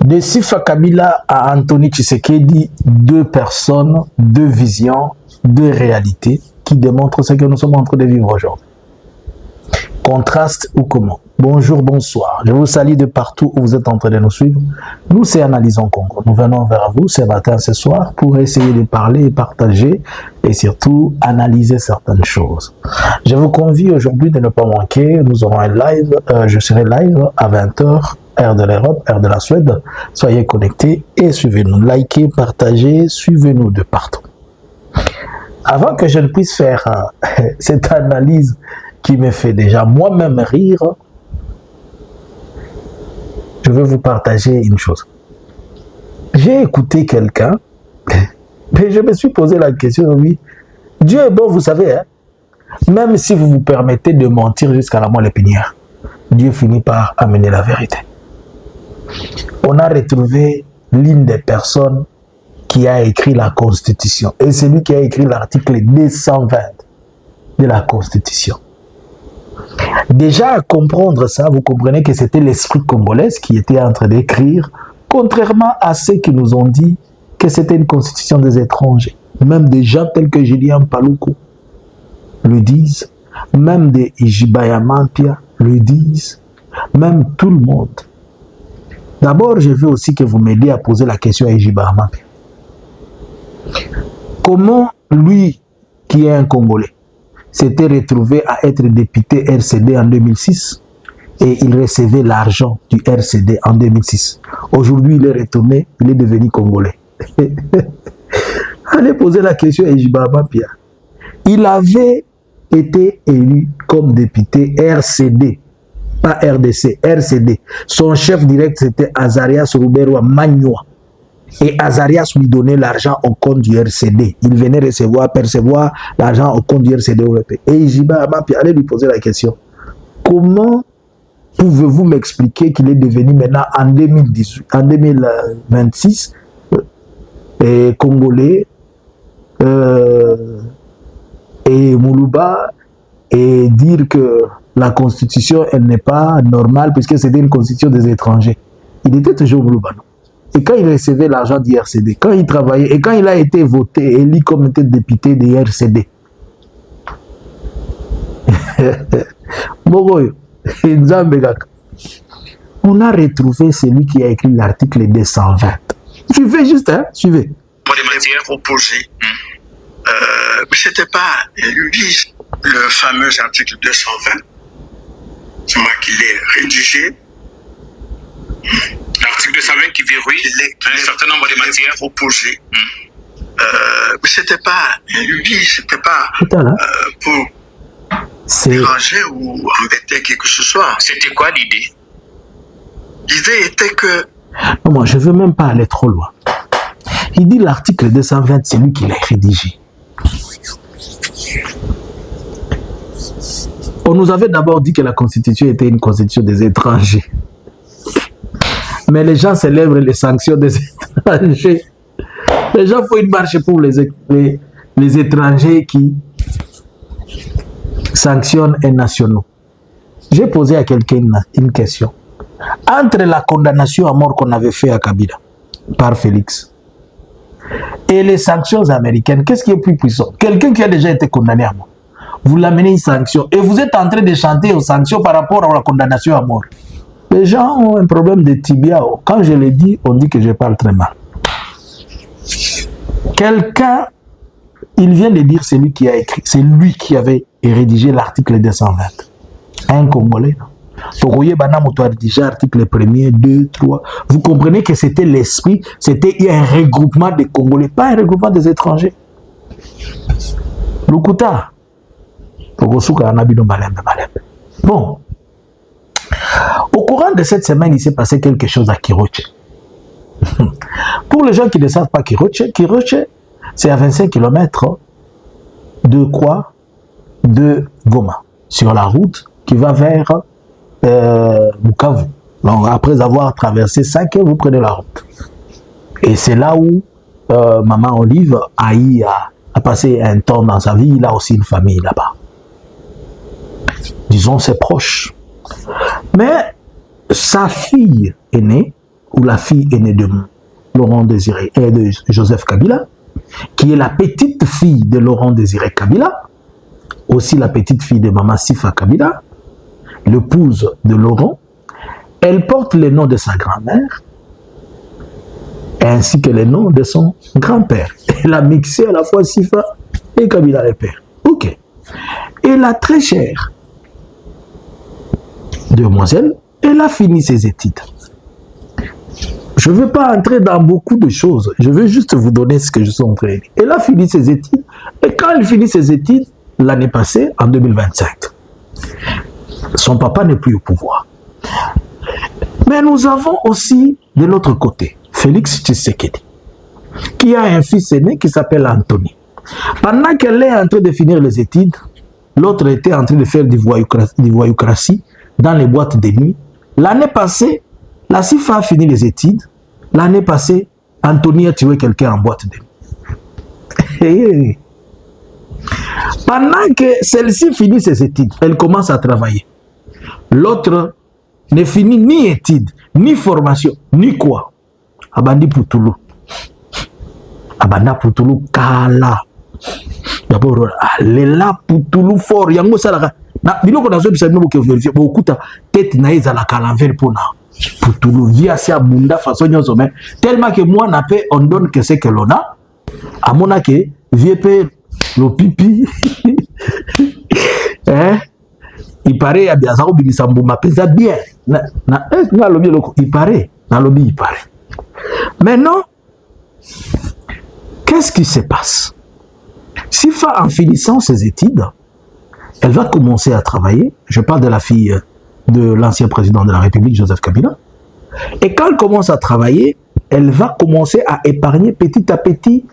De Sifa Kabila à Anthony Tshisekedi, deux personnes, deux visions, deux réalités qui démontrent ce que nous sommes en train de vivre aujourd'hui. Contraste ou comment? Bonjour, bonsoir. Je vous salue de partout où vous êtes en train de nous suivre. Nous, c'est Analysons Congo. Nous venons vers vous ce matin, ce soir, pour essayer de parler et partager et surtout analyser certaines choses. Je vous convie aujourd'hui de ne pas manquer. Nous aurons un live. Je serai live à 20h, heure de l'Europe, heure de la Suède. Soyez connectés et suivez-nous. Likez, partagez, suivez-nous de partout. Avant que je ne puisse faire cette analyse qui me fait déjà moi-même rire, je vais vous partager une chose. J'ai écouté quelqu'un, mais je me suis posé la question, oui, Dieu est bon, vous savez, hein? Même si vous vous permettez de mentir jusqu'à la moelle épinière, Dieu finit par amener la vérité. On a retrouvé l'une des personnes qui a écrit la Constitution, et c'est lui qui a écrit l'article 220 de la Constitution. Déjà, à comprendre ça, vous comprenez que c'était l'esprit congolais qui était en train d'écrire, contrairement à ceux qui nous ont dit que c'était une constitution des étrangers. Même des gens tels que Julien Paluku le disent, même des Ijibaya Mampia le disent, même tout le monde. D'abord, je veux aussi que vous m'aidiez à poser la question à Ijibaya Mampia. Comment lui, qui est un Congolais, s'était retrouvé à être député RCD en 2006 et il recevait l'argent du RCD en 2006. Aujourd'hui, il est retourné, il est devenu Congolais. Allez poser la question à Ijibaya Mampia. Il avait été élu comme député RCD, pas RDC, RCD. Son chef direct, c'était Azarias Ruberwa Magnoa. Et Azarias lui donnait l'argent au compte du RCD. Il venait percevoir l'argent au compte du RCD. Et Ijibaya Mampia allait lui poser la question. Comment pouvez-vous m'expliquer qu'il est devenu maintenant en 2026 Congolais et Moulouba et dire que la constitution elle n'est pas normale puisque c'était une constitution des étrangers. Il était toujours Moulouba, non? Et quand il recevait l'argent du RCD, quand il travaillait, et quand il a été voté, élu comme député de RCD, on a retrouvé celui qui a écrit l'article 220. Suivez juste, hein, suivez. Pour les matières opposées, mais c'était pas lui, le fameux article 220, c'est moi qui l'ai rédigé. L'article 220 qui verrouille un certain nombre de matières opposées. Mais c'était pas lui, c'était pas pour déranger ou embêter quelque que ce soit. C'était quoi l'idée? L'idée était que... Non, moi, je ne veux même pas aller trop loin. Il dit l'article 220, c'est lui qui l'a rédigé. On nous avait d'abord dit que la constitution était une constitution des étrangers. Mais les gens célèbrent les sanctions des étrangers. Les gens font une marche pour les étrangers qui sanctionnent les nationaux. J'ai posé à quelqu'un une question. Entre la condamnation à mort qu'on avait fait à Kabila par Félix et les sanctions américaines, qu'est-ce qui est plus puissant? Quelqu'un qui a déjà été condamné à mort, vous l'amenez une sanction et vous êtes en train de chanter aux sanctions par rapport à la condamnation à mort. Les gens ont un problème de tibia. Quand je le dis, on dit que je parle très mal. Quelqu'un, il vient de dire, c'est lui qui a écrit, c'est lui qui avait rédigé l'article 220. Un Congolais. Togoye Banamoto a rédigé l'article 1er, 2, 3. Vous comprenez que c'était l'esprit, c'était un regroupement des Congolais, pas un regroupement des étrangers. Lukuta. Bon. Au courant de cette semaine, il s'est passé quelque chose à Kiroche. Pour les gens qui ne savent pas Kiroche, c'est à 25 km de quoi? De Goma, sur la route qui va vers Bukavu. Donc, après avoir traversé 5 heures, vous prenez la route. Et c'est là où Maman Olive a passé un temps dans sa vie. Il a aussi une famille là-bas. Disons ses proches. Mais sa fille aînée ou la fille aînée de Laurent Désiré et de Joseph Kabila, qui est la petite fille de Laurent Désiré Kabila, aussi la petite fille de Maman Sifa Kabila, l'épouse de Laurent. Elle porte le nom de sa grand-mère ainsi que le nom de son grand-père. Elle a mixé à la fois Sifa et Kabila le père. Ok. Et la très chère demoiselle, elle a fini ses études. Je ne veux pas entrer dans beaucoup de choses. Je veux juste vous donner ce que je suis en train de dire. Elle a fini ses études. Et quand elle finit ses études, l'année passée, en 2025, son papa n'est plus au pouvoir. Mais nous avons aussi, de l'autre côté, Félix Tshisekedi, qui a un fils aîné qui s'appelle Anthony. Pendant qu'elle est en train de finir les études, l'autre était en train de faire du voyoucratie dans les boîtes de nuit. L'année passée, la Sifa a fini les études. L'année passée, Anthony a tué quelqu'un en boîte de nuit. Pendant que celle-ci finit ses études, elle commence à travailler. L'autre ne finit ni études, ni formation, ni quoi. Abandi Poutoulou. Abanda Poutoulou kala. D'abord, Lela Poutoulou fort. Yango salaka. Na biloko nazo bisa bino ke vérifier. Bokuta tête na ezala kalanver pona. Poutoulou via sia bunda façon nyoso mais tellement que moi na pe on donne que c'est que l'on a. À mon que vieux le pipi. Hein? Il paraît à bien ça au bimisa mbuma pesa bien. Na lobi loko il paraît. Na lobi il paraît. Maintenant, qu'est-ce qui se passe? Sifa, en finissant ses études, elle va commencer à travailler. Je parle de la fille de l'ancien président de la République, Joseph Kabila. Et quand elle commence à travailler, elle va commencer à épargner petit à petit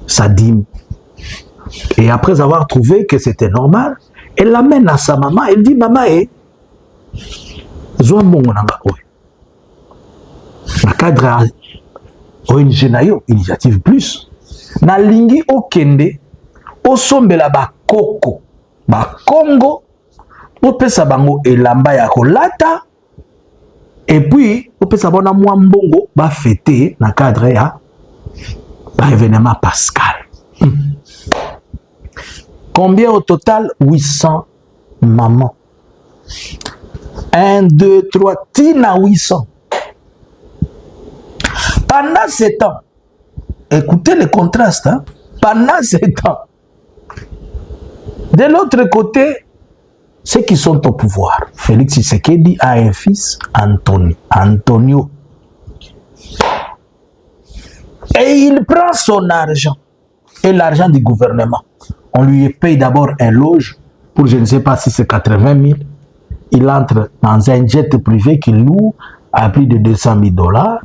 sa dîme. Et après avoir trouvé que c'était normal, elle l'amène à sa maman. Elle dit, maman, na cadre ONG nayo initiative plus na lingi okende osombela bakoko bakongo opesa bango elamba ya kolata et puis opesa bona mwa mbongo ba fêter na cadre ya ba événement pascal. Combien au total? 800 mamans. 1, 2, 3, tina 800. Pendant ce temps, écoutez le contraste, hein? Pendant ce temps, de l'autre côté, ceux qui sont au pouvoir, Félix Tshisekedi a un fils, Antonio. Et il prend son argent et l'argent du gouvernement. On lui paye d'abord un loge pour je ne sais pas si c'est 80 000. Il entre dans un jet privé qu'il loue à plus de 200 000 $.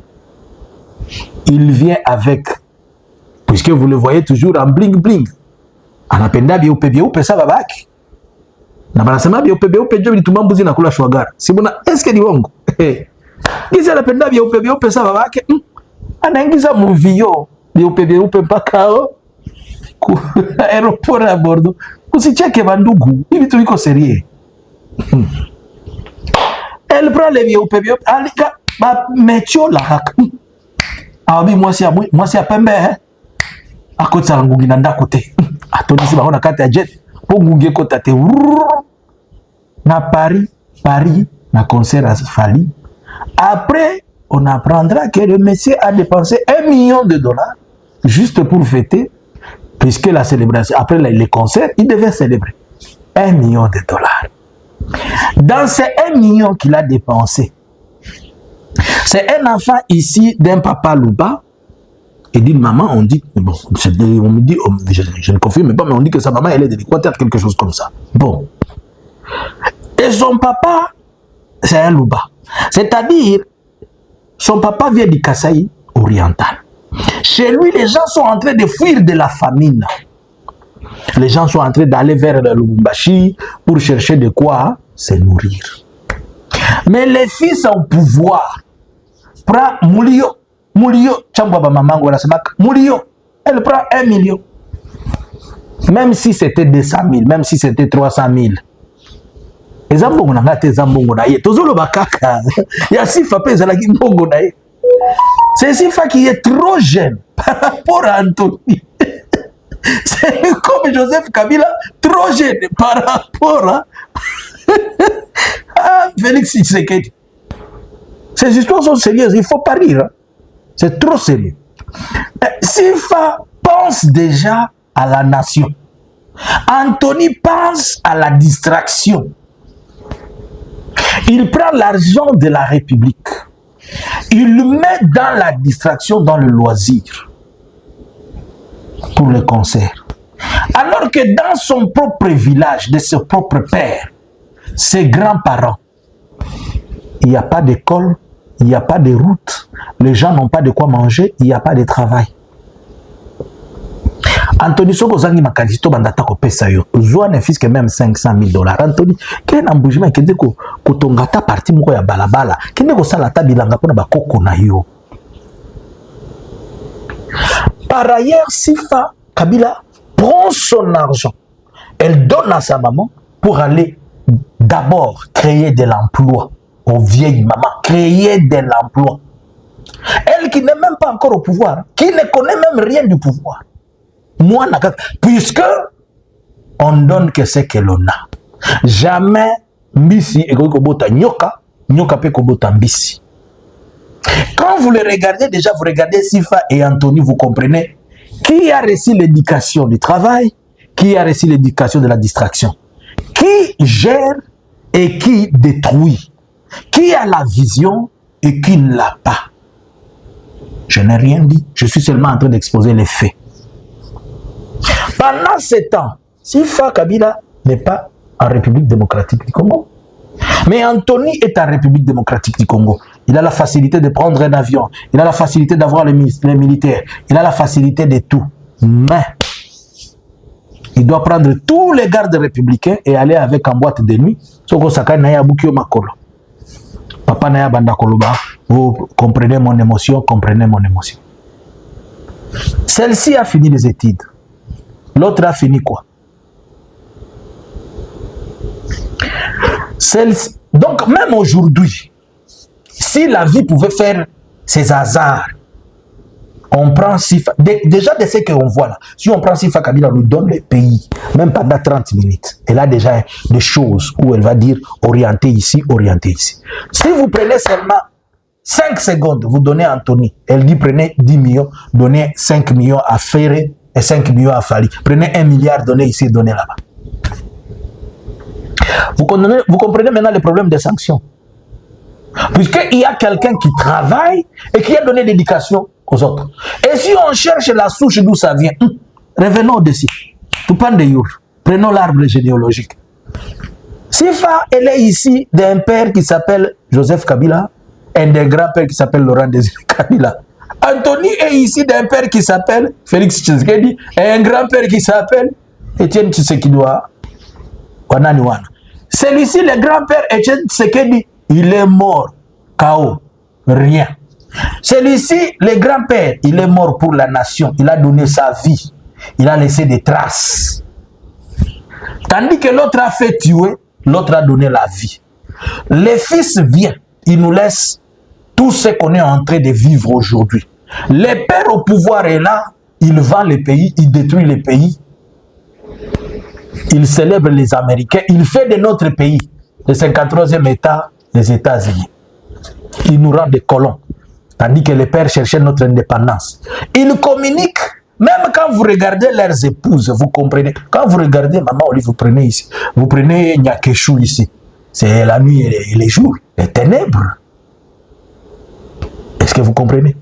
Il vient avec, puisque vous le voyez toujours en bling bling. Anapenda biupe sa babaki. Na banasema biupe jo bituma mbuzi na kula shwagara. Sibona eske ni wongo. Giza anapenda biupe sa babaki. Anaingiza muvio biupe mpaka ku aeroport à Bordeaux. Usicheke bandugu. Hivi tu iko serie. Elle prend les biupe alika ba mecho la haka. Awabi mwasi ya pembe akotsa ngungi na ndako te atondisi bango na kati ya jet po ngungi ekota te na Paris na concert à Fali. Après on apprendra que le monsieur a dépensé $1 million juste pour fêter, puisque la célébration après les concerts il devait célébrer $1 million. Dans ces 1 million qu'il a dépensé, c'est un enfant ici d'un papa Louba et d'une maman, on dit, bon, on me dit, je ne confirme pas, mais on dit que sa maman, elle est de l'Équateur, quelque chose comme ça. Bon. Et son papa, c'est un Louba. C'est-à-dire, son papa vient du Kasaï oriental. Chez lui, les gens sont en train de fuir de la famine. Les gens sont en train d'aller vers le Lubumbashi pour chercher de quoi se nourrir. Mais les fils au pouvoir, prend Moulio, Chambaba Mamango, Moulio, elle prend 1 million. Même si c'était 200 000, même si c'était 300 000. eza mbongo na nga te eza mbongo na ye tozoloba kaka ya Sifa mpe ezalaki mbongo na ye. C'est Sifa qui est trop jeune par rapport à Antony. C'est comme Joseph Kabila trop jeune par rapport à Félix Tshisekedi. Ces histoires sont sérieuses, il ne faut pas rire, hein. C'est trop sérieux. Sifa pense déjà à la nation. Antony pense à la distraction. Il prend l'argent de la République. Il le met dans la distraction, dans le loisir. Pour le concert. Alors que dans son propre village, de ses propres pères, ses grands-parents, il n'y a pas d'école, il n'y a pas de route, les gens n'ont pas de quoi manger, il n'y a pas de travail. Antony Soko Zangi Makajito Bandata Kopesa yo. Zoa ne fils que même $500,000. Antony, quel embouchement qui dit que tongata parti moko ya balabala, qui ne ko sala ta bilanga pona ba koko na yo. Par ailleurs, Sifa Kabila prend son argent. Elle donne à sa maman pour aller d'abord créer de l'emploi aux vieilles mamans. Créer de l'emploi. Elle qui n'est même pas encore au pouvoir, qui ne connaît même rien du pouvoir. Moi, puisque on donne que ce que l'on a. Jamais mbisi et kobota nyoka, nyoka pe kobota mbisi. Quand vous le regardez, déjà vous regardez Sifa et Antony, vous comprenez qui a reçu l'éducation du travail, qui a reçu l'éducation de la distraction, qui gère et qui détruit, qui a la vision et qui ne l'a pas. Je n'ai rien dit, je suis seulement en train d'exposer les faits. Pendant ce temps, Sifa Kabila n'est pas en République démocratique du Congo. Mais Antony est en République démocratique du Congo. Il a la facilité de prendre un avion. Il a la facilité d'avoir les militaires. Il a la facilité de tout. Mais il doit prendre tous les gardes républicains et aller avec en boîte de nuit. Papa Naya Bandakoloba, vous comprenez mon émotion, comprenez mon émotion. Celle-ci a fini les études. L'autre a fini quoi? Donc même aujourd'hui, si la vie pouvait faire ses hasards, on prend Sifa, déjà de ce qu'on voit là, si on prend Sifa Kabila, on lui donne le pays, même pendant 30 minutes, elle a déjà des choses où elle va dire orienter ici, orienter ici. Si vous prenez seulement 5 secondes, vous donnez à Antony, elle dit prenez 10 millions, donnez 5 millions à Ferré et 5 millions à Fali. Prenez 1 milliard, donnez ici, donnez là-bas. Vous comprenez maintenant le problème des sanctions. Puisqu'il y a quelqu'un qui travaille et qui a donné l'éducation aux autres. Et si on cherche la souche d'où ça vient, revenons dessus. Tout parle de Your. Prenons l'arbre généalogique. Sifa, elle est ici d'un père qui s'appelle Joseph Kabila et d'un grand-père qui s'appelle Laurent Désiré Kabila. Antony est ici d'un père qui s'appelle Félix Tshisekedi et un grand-père qui s'appelle Étienne Tshisekedi Wananiwana. Celui-ci, le grand-père Étienne Tshisekedi, il est mort. KO. Rien. Celui-ci, le grand-père, il est mort pour la nation. Il a donné sa vie. Il a laissé des traces. Tandis que l'autre a fait tuer, l'autre a donné la vie. Le fils vient, il nous laisse tout ce qu'on est en train de vivre aujourd'hui. Le père au pouvoir est là, il vend les pays, il détruit les pays. Il célèbre les Américains, il fait de notre pays le 53e État des États-Unis. Il nous rend des colons, tandis que les pères cherchaient notre indépendance. Ils communiquent, même quand vous regardez leurs épouses, vous comprenez. Quand vous regardez Maman Oli, vous prenez ici, vous prenez Nyakeshou ici. C'est la nuit et les jours, les ténèbres. Est-ce que vous comprenez?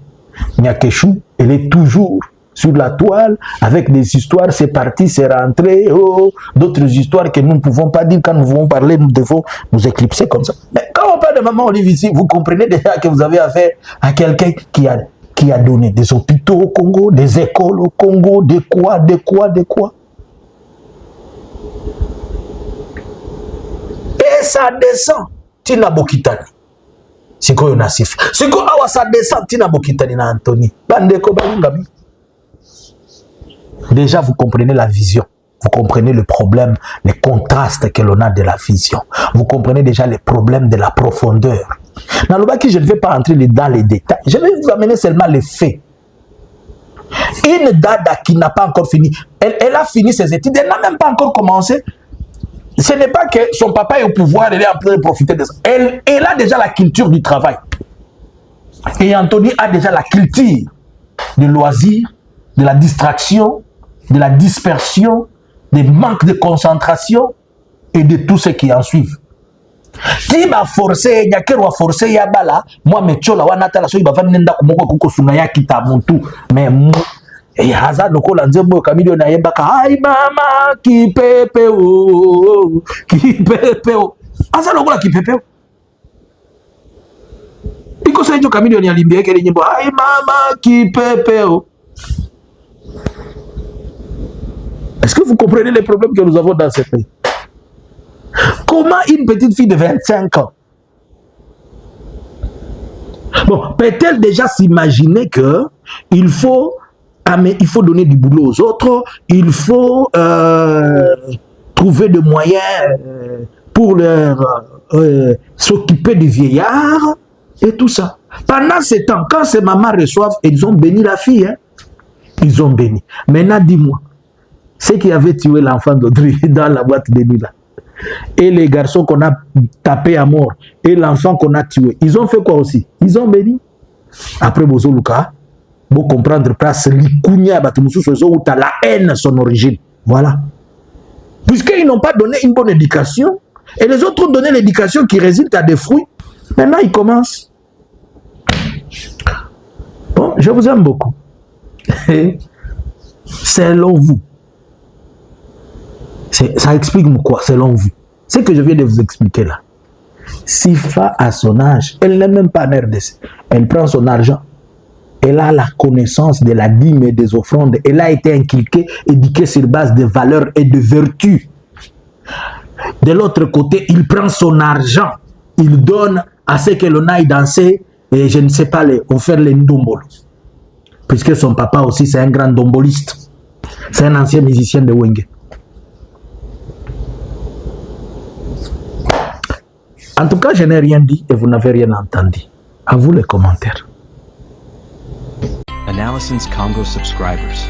Nyakeshou, elle est toujours sur la toile, avec des histoires, c'est parti, c'est rentré, oh, d'autres histoires que nous ne pouvons pas dire. Quand nous voulons parler, nous devons nous éclipser comme ça. Mais quand on parle de Maman Olive ici, vous comprenez déjà que vous avez affaire à quelqu'un qui a donné des hôpitaux au Congo, des écoles au Congo, de quoi. Et ça descend, Tina Bokitani. C'est quoi un Sifa? C'est quoi ça descend, Tina Bokitani na Antony. Bandeko Balungami. Déjà, vous comprenez la vision. vous comprenez le problème, les contrastes que l'on a de la vision. Vous comprenez déjà les problèmes de la profondeur. Dans le bas, je ne vais pas entrer dans les détails. Je vais vous amener seulement les faits. Une dada qui n'a pas encore fini, elle a fini ses études, elle n'a même pas encore commencé. Ce n'est pas que son papa est au pouvoir, elle est en train de profiter de ça. Elle a déjà la culture du travail. Et Anthony a déjà la culture du loisir, de la distraction, de la dispersion, des manques de concentration et de tout ce qui en suit. Si va forcer, ya kero forcer ya bala, moi me chola wana tala so iba nenda kumoko kuko sunaya kita muntu, mais et haza loko la nzembo kamilio na yemba ka ai mama ki pepe o haza loko la ki pepe o iko senjo kamilio ni alimbia kele nyimbo ai mama ki pepe o. Est-ce que vous comprenez les problèmes que nous avons dans ce pays? Comment une petite fille de 25 ans, bon, peut-elle déjà s'imaginer que il faut donner du boulot aux autres, il faut trouver des moyens pour s'occuper des vieillards et tout ça. Pendant ce temps, quand ces mamans reçoivent, ils ont béni la fille, hein? Ils ont béni. Maintenant, dis-moi, ceux qui avaient tué l'enfant d'Audrey dans la boîte de nuit là, et les garçons qu'on a tapés à mort, et l'enfant qu'on a tué, ils ont fait quoi aussi? Ils ont béni. Après Bozo Luka, vous comprendre place l'ikunya où tu as la haine son origine. Voilà. Puisqu'ils n'ont pas donné une bonne éducation, et les autres ont donné l'éducation qui résulte à des fruits, maintenant ils commencent. Bon, je vous aime beaucoup. Selon vous, ça explique quoi, selon vous? Ce que je viens de vous expliquer là. Sifa, à son âge, elle n'est même pas en RDC. Elle prend son argent. Elle a la connaissance de la dîme et des offrandes. Elle a été inculquée, éduquée sur base de valeurs et de vertus. De l'autre côté, il prend son argent. Il donne à ceux que l'on aille danser, et je ne sais pas, on fait les ndombolo. Puisque son papa aussi, c'est un grand domboliste. C'est un ancien musicien de Wenge. En tout cas, je n'ai rien dit et vous n'avez rien entendu. À vous les commentaires. Analysins Congo subscribers.